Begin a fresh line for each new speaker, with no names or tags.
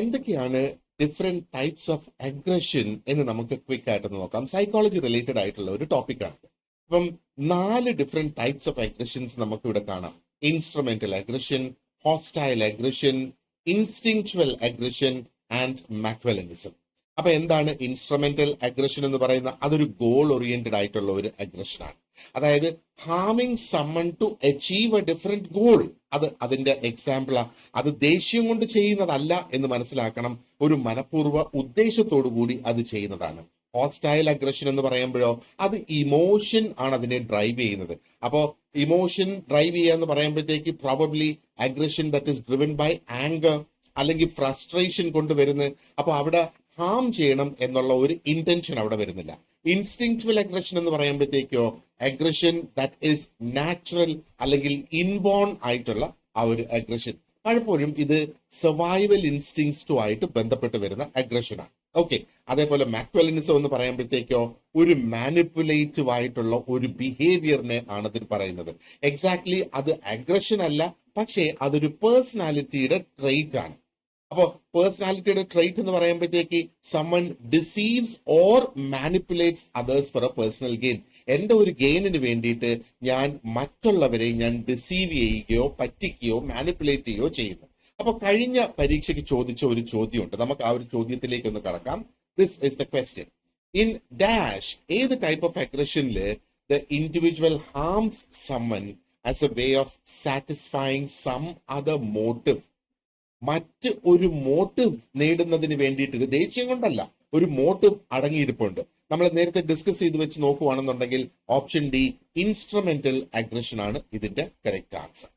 എന്തൊക്കെയാണ് different types of aggression എന്ന് നമുക്ക് ക്വിക്ക് ആയിട്ട് നോക്കാം. സൈക്കോളജി റിലേറ്റഡ് ആയിട്ടുള്ള ഒരു ടോപ്പിക്കാണ്. അപ്പം 4 ഡിഫറെന്റ് ടൈപ്സ് ഓഫ് അഗ്രഷൻസ് നമുക്ക് ഇവിടെ കാണാം. Instrumental aggression, hostile aggression, instinctual aggression and Machiavellianism. അപ്പൊ എന്താണ് ഇൻസ്ട്രുമെന്റൽ അഗ്രഷൻ എന്ന് പറയുന്ന? അതൊരു ഗോൾ ഓറിയന്റഡ് ആയിട്ടുള്ള ഒരു അഗ്രഷനാണ്. അതായത് ഹാമിങ് someone to achieve a different goal. അതിന്റെ എക്സാമ്പിളാ. അത് ദേഷ്യം കൊണ്ട് ചെയ്യുന്നതല്ല എന്ന് മനസ്സിലാക്കണം. ഒരു മനഃപൂർവ്വ ഉദ്ദേശത്തോടു കൂടി അത് ചെയ്യുന്നതാണ്. ഹോസ്റ്റൈൽ അഗ്രഷൻ എന്ന് പറയുമ്പോഴോ അത് ഇമോഷൻ ആണ് അതിനെ ഡ്രൈവ് ചെയ്യുന്നത്. അപ്പോ ഇമോഷൻ ഡ്രൈവ് ചെയ്യുക എന്ന് പറയുമ്പോഴത്തേക്ക് probably aggression that is driven by anger അല്ലെങ്കിൽ ഫ്രസ്ട്രേഷൻ കൊണ്ടുവരുന്നത്. അപ്പൊ അവിടെ ഹാം ചെയ്യണം എന്നുള്ള ഒരു ഇന്റൻഷൻ അവിടെ വരുന്നില്ല. ഇൻസ്റ്റിങ്ച്വൽ അഗ്രഷൻ എന്ന് പറയുമ്പോഴത്തേക്കോ അഗ്രഷൻ ദാറ്റ് ഈസ് നാച്ചുറൽ അല്ലെങ്കിൽ ഇൻബോൺ ആയിട്ടുള്ള ആ ഒരു അഗ്രഷൻ. പലപ്പോഴും ഇത് സർവൈവൽ ഇൻസ്റ്റിങ്സ്റ്റു ആയിട്ട് ബന്ധപ്പെട്ട് വരുന്ന അഗ്രഷനാണ്. ഓക്കെ. അതേപോലെ മാക്വലനിസം എന്ന് പറയുമ്പോഴത്തേക്കോ ഒരു മാനിപ്പുലേറ്റീവ് ആയിട്ടുള്ള ഒരു ബിഹേവിയറിനെ ആണ് ഇതിൽ പറയുന്നത്. എക്സാക്ട്ലി അത് അഗ്രഷൻ അല്ല, പക്ഷേ അതൊരു പേഴ്സണാലിറ്റിയുടെ ട്രെയ്റ്റ് ആണ്. അപ്പോ പേഴ്സണാലിറ്റിയുടെ ട്രെയ്റ്റ് എന്ന് പറയുമ്പോഴത്തേക്ക് someone deceives or manipulates others for a personal gain. എന്റെ ഒരു ഗെയിനിന് വേണ്ടിയിട്ട് ഞാൻ മറ്റുള്ളവരെ ഞാൻ ഡിസീവ് ചെയ്യുകയോ പറ്റിക്കുകയോ മാനിപ്പുലേറ്റ് ചെയ്യുകയോ ചെയ്യുന്നു. അപ്പൊ കഴിഞ്ഞ പരീക്ഷയ്ക്ക് ചോദിച്ച ഒരു ചോദ്യമുണ്ട്. നമുക്ക് ആ ഒരു ചോദ്യത്തിലേക്ക് ഒന്ന് കടക്കാം. This is the question. In dash ഏത് ടൈപ്പ് ഓഫ് അഗ്രഷനില് the individual harms someone as a way of satisfying some other motive. മറ്റ് ഒരു മോട്ടീവ് നേടുന്നതിന് വേണ്ടിയിട്ട്, ഇത് ദേഷ്യം കൊണ്ടല്ല, ഒരു മോട്ടീവ് അടങ്ങിയിരിപ്പുണ്ട്. നമ്മൾ നേരത്തെ ഡിസ്കസ് ചെയ്ത് വെച്ച് നോക്കുവാണെന്നുണ്ടെങ്കിൽ ഓപ്ഷൻ ഡി ഇൻസ്ട്രുമെന്റൽ അഗ്രഷൻ ആണ് ഇതിന്റെ കറക്റ്റ് ആൻസർ.